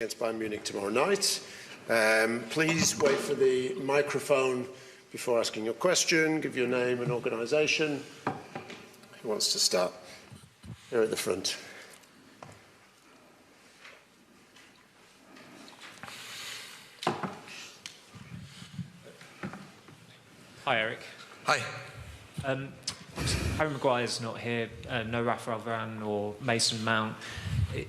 Against Bayern Munich tomorrow night. Please wait for the microphone before asking your question. Give your name and organisation. Who wants to start? Here at the front. Hi, Eric. Hi. Harry Maguire's not here, no Rafael Varane or Mason Mount.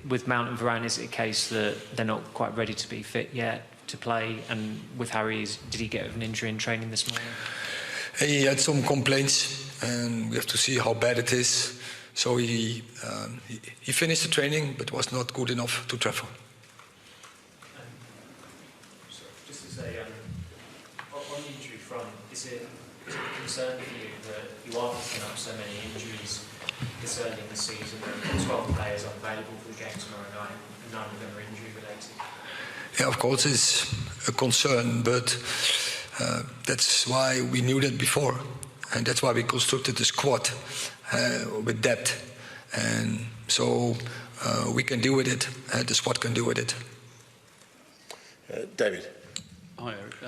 With Mount and Varane, is it a case that they're not quite ready to be fit yet to play? And with Harry, did he get an injury in training this morning? He had some complaints, and we have to see how bad it is. So he finished the training, but was not good enough to travel. So just to say, on the injury front, is it a concern for you that you are picking up so many injuries this early in the season? There are 12 players unavailable for the game tomorrow night, and none of them are injury related. Yeah, of course, it's a concern, but that's why we knew that before, and that's why we constructed the squad with depth, and so we can deal with it. The squad can deal with it. David. Hi, Eric.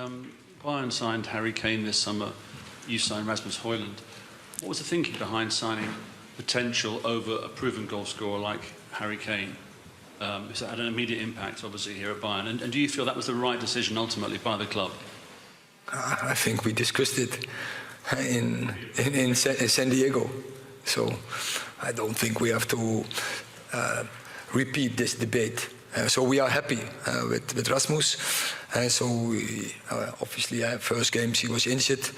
Bayern signed Harry Kane this summer. You signed Rasmus Højlund. What was the thinking behind signing potential over a proven goal scorer like Harry Kane? It's had an immediate impact, obviously, here at Bayern. And do you feel that was the right decision ultimately by the club? I think we discussed it in San Diego, so I don't think we have to repeat this debate. So we are happy with Rasmus. So obviously, first games he was injured.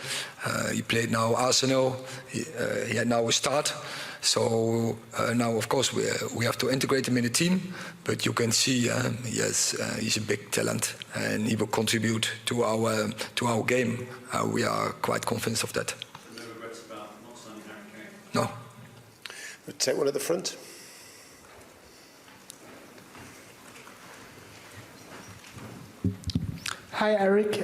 He played now Arsenal. He had now a start. So now, of course, we have to integrate him in the team. But you can see, yes, he's a big talent, and he will contribute to our game. We are quite convinced of that. No regrets about not signing Harry Kane? No. We'll take one at the front. Hi Eric,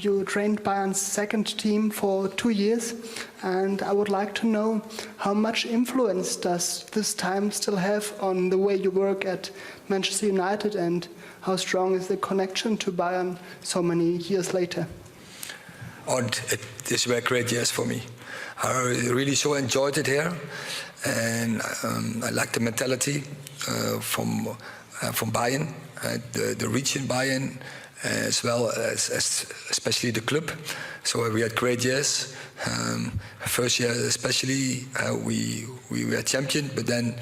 you trained Bayern's second team for 2 years, and I would like to know how much influence does this time still have on the way you work at Manchester United, and how strong is the connection to Bayern so many years later? These were great years for me. I really so enjoyed it here, and I like the mentality from Bayern, the region Bayern, as well as especially the club. So we had great years. First year especially, we were champion, but then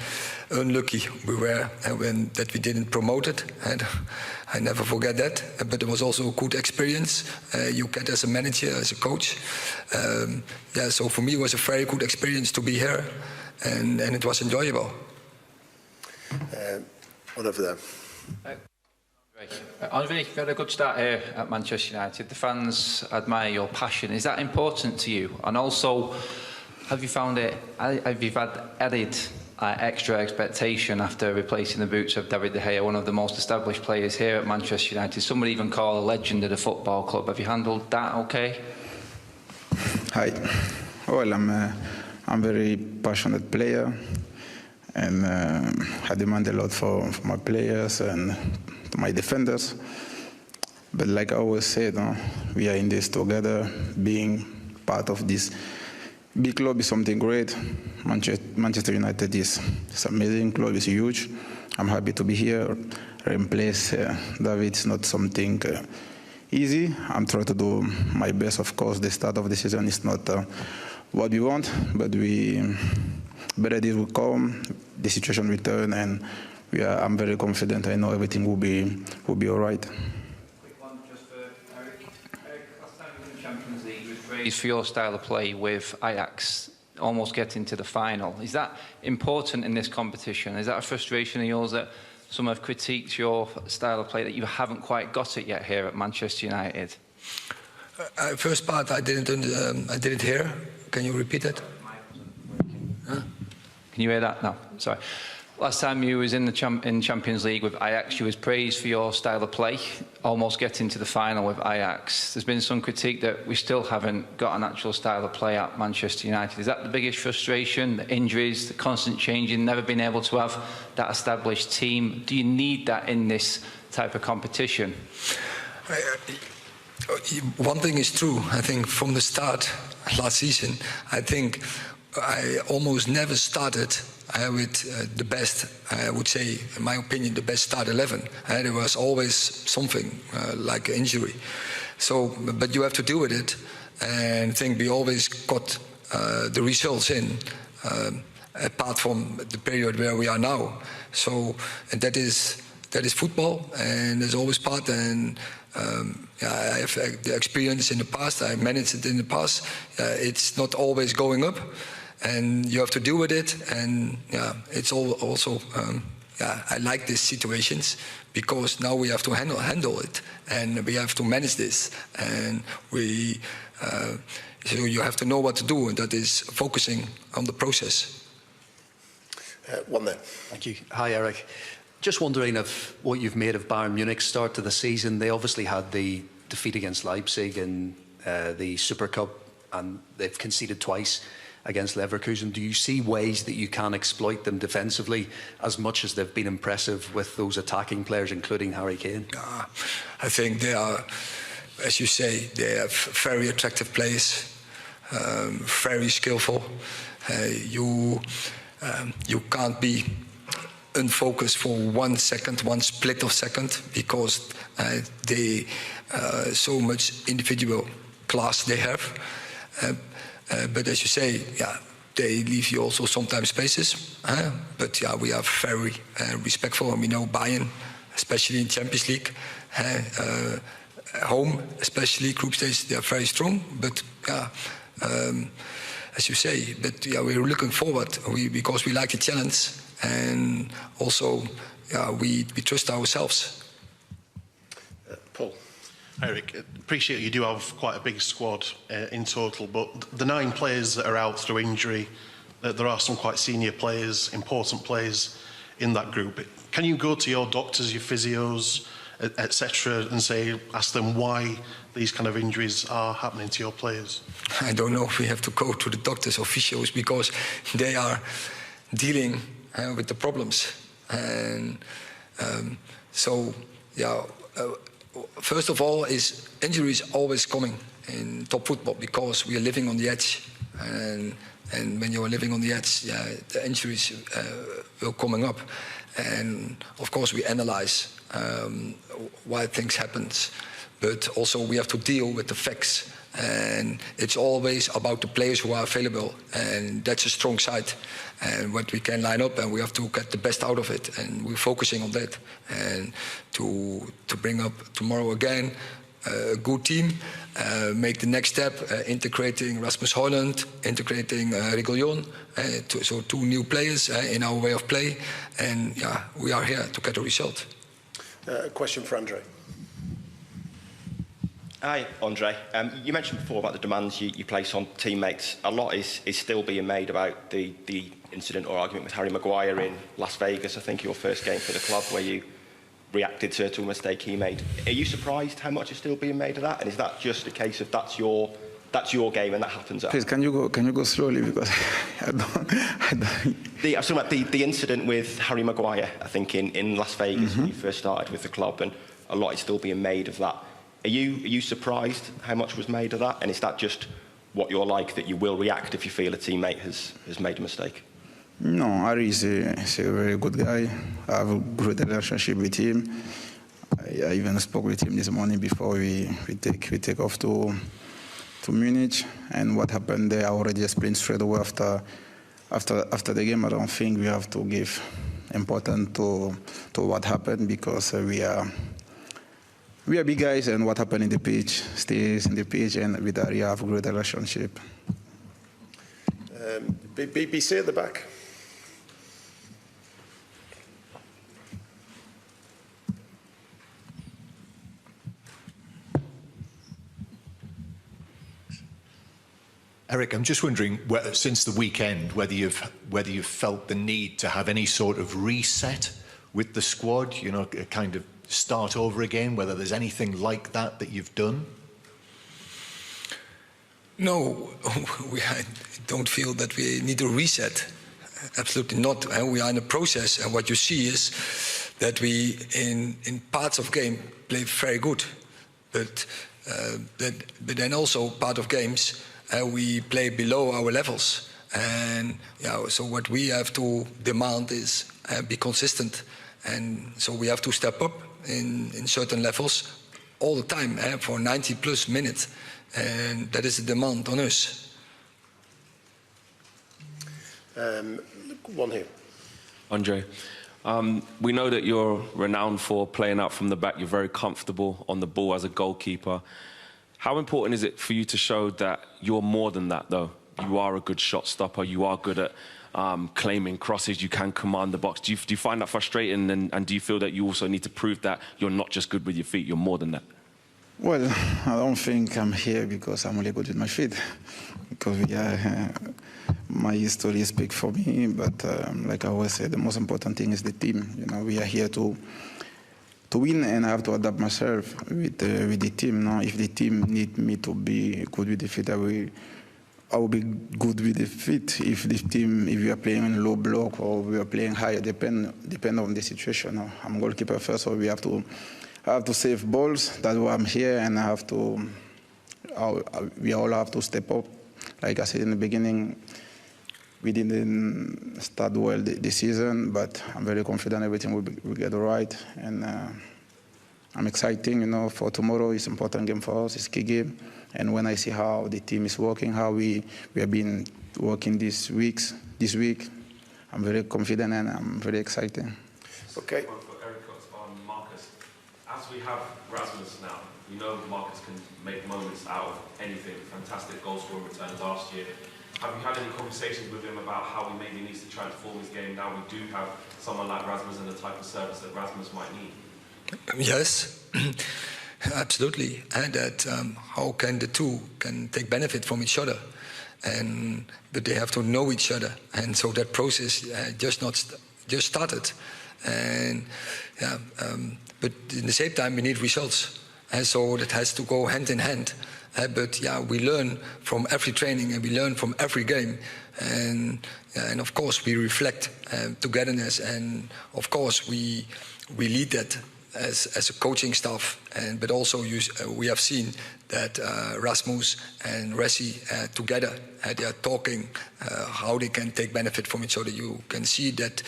unlucky we were that we didn't promote it. And I never forget that. But it was also a good experience. You get as a manager, as a coach. Yeah, so for me it was a very good experience to be here, and it was enjoyable. One over there. Andre, you've had a good start here at Manchester United. The fans admire your passion. Is that important to you? And also, have you had added extra expectation after replacing the boots of David De Gea, one of the most established players here at Manchester United? Some would even call a legend of the football club. Have you handled that okay? Hi. Well, I'm a very passionate player, and I demand a lot for my players and my defenders. But like I always said, we are in this together. Being part of this big club is something great. Manchester United is an amazing club, it's huge. I'm happy to be here. Replace David is not something easy. I'm trying to do my best. Of course, the start of the season is not what we want, but better days will come, the situation will turn, and I'm very confident. I know everything will be all right. Quick one just for Eric. Eric, last time you won the Champions League, you was praised for your style of play with Ajax almost getting to the final. Is that important in this competition? Is that a frustration of yours that some have critiqued your style of play, that you haven't quite got it yet here at Manchester United? First part I didn't hear. Can you repeat it? Huh? Can you hear that? No, sorry. Last time you was in the Champions League with Ajax, you was praised for your style of play, almost getting to the final with Ajax. There's been some critique that we still haven't got an actual style of play at Manchester United. Is that the biggest frustration, the injuries, the constant changing, never being able to have that established team? Do you need that in this type of competition? One thing is true. I think from the start last season, I think I almost never started with the best, I would say, in my opinion, the best start 11. There was always something like an injury. So, but you have to deal with it. And I think we always got the results in, apart from the period where we are now. So, and that is football, and there's always part. And I have the experience in the past. I managed it in the past. It's not always going up. And you have to deal with it, and it's also I like these situations because now we have to handle it, and we have to manage this, and so you have to know what to do, and that is focusing on the process. One there. Thank you. Hi, Eric. Just wondering of what you've made of Bayern Munich's start to the season. They obviously had the defeat against Leipzig in the Super Cup, and they've conceded twice against Leverkusen. Do you see ways that you can exploit them defensively as much as they've been impressive with those attacking players, including Harry Kane? I think they are, as you say, they have very attractive players, very skillful. You can't be unfocused for 1 second, one split of second, because they so much individual class they have. But as you say, they leave you also sometimes spaces. But we are very respectful, and we know Bayern, especially in Champions League, home, especially group stage, they are very strong. But as you say, but we're looking forward because we like the challenge, and also we trust ourselves. Paul. Eric, appreciate you do have quite a big squad in total, but the 9 players that are out through injury, there are some quite senior players, important players in that group. Can you go to your doctors, your physios, etc., and ask them why these kind of injuries are happening to your players? I don't know if we have to go to the doctors or physios, because they are dealing with the problems, and first of all, is injuries always coming in top football because we are living on the edge, and when you are living on the edge, the injuries will coming up, and of course we analyze why things happen, but also we have to deal with the facts, and it's always about the players who are available, and that's a strong side, and what we can line up, and we have to get the best out of it, and we're focusing on that, and to bring up tomorrow again a good team, make the next step, integrating Rasmus Højlund, integrating Reguilón, so 2 new players in our way of play, and we are here to get a result. A question for Andre. Hi, Andre. You mentioned before about the demands you place on teammates. A lot is still being made about the incident or argument with Harry Maguire in Las Vegas, I think your first game for the club, where you reacted to a mistake he made. Are you surprised how much is still being made of that? And is that just a case of that's your game and that happens at Please, can you go slowly, because I don't. I was talking about the incident with Harry Maguire, I think, in Las Vegas when you first started with the club, and a lot is still being made of that. Are you surprised how much was made of that? And is that just what you're like, that you will react if you feel a teammate has made a mistake? No, Harry is a very good guy. I have a good relationship with him. I even spoke with him this morning before we take off to Munich. And what happened there, I already explained straight away after the game. I don't think we have to give importance to what happened, because we are big guys, and what happened in the pitch stays in the pitch, and with Harry I have a great relationship. BBC at the back. Eric, I'm just wondering, since the weekend, whether you've felt the need to have any sort of reset with the squad, you know, a kind of start over again, whether there's anything like that that you've done? No, I don't feel that we need a reset. Absolutely not. We are in a process, and what you see is that we, in parts of game, play very good, but then also part of games we play below our levels. And yeah, so what we have to demand is be consistent, and so we have to step up in certain levels all the time for 90 plus minutes, and that is the demand on us. One here. Andre, we know that you're renowned for playing out from the back. You're very comfortable on the ball as a goalkeeper. How important is it for you to show that you're more than that, though? You are a good shot stopper. You are good at claiming crosses. You can command the box. Do you find that frustrating? And do you feel that you also need to prove that you're not just good with your feet, you're more than that? Well, I don't think I'm here because I'm only good with my feet. Because my history speaks for me. But like I always say, the most important thing is the team. You know, we are here to win, and I have to adapt myself with the team. Now, if the team need me to be good with the feet, I will be good with the feet. If we are playing in low block or we are playing high, depend on the situation. I'm goalkeeper first, so I have to save balls. That's why I'm here, and we all have to step up. Like I said in the beginning, we didn't start well the season, but I'm very confident everything will get right. And I'm excited, you know, for tomorrow. It's an important game for us. It's a key game. And when I see how the team is working, how we have been working this week, I'm very confident and I'm very excited. Okay. For Eric, Marcus, as we have Rasmus now, you know Marcus can make moments out of anything. Fantastic goal scoring return last year. Have you had any conversations with him about how he maybe needs to transform his game now we do have someone like Rasmus and the type of service that Rasmus might need? Yes, absolutely. And that how can the two take benefit from each other, but they have to know each other, and so that process just started. And but in the same time we need results, and so that has to go hand in hand. But yeah, we learn from every training and we learn from every game, and of course we reflect togetherness, and of course we lead that as a coaching staff, but also we have seen that Rasmus and Resi together they are talking how they can take benefit from each other. You can see that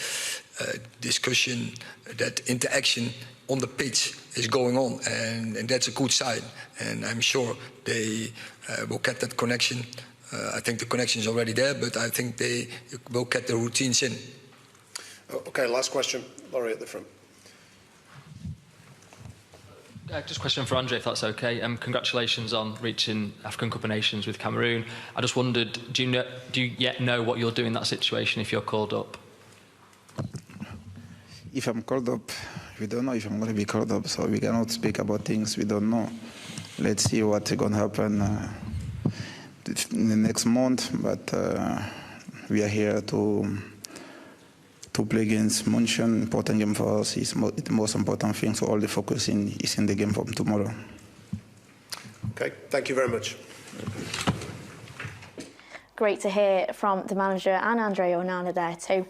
discussion, that interaction on the pitch is going on, and that's a good sign, and I'm sure they will get that connection. I think the connection is already there, but I think they will get the routines in. Okay, last question. Laurie at the front. Just a question for Andre, if that's okay. Congratulations on reaching African Cup of Nations with Cameroon. I just wondered, do you yet know what you'll do in that situation if you're called up? If I'm called up, we don't know if I'm going to be called up, so we cannot speak about things we don't know. Let's see what's going to happen in the next month, but we are here to play against Munchen. Important game for us. It's the most important thing, so all the focus is in the game from tomorrow. Okay, thank you very much. Great to hear from the manager and Andre Onana there too.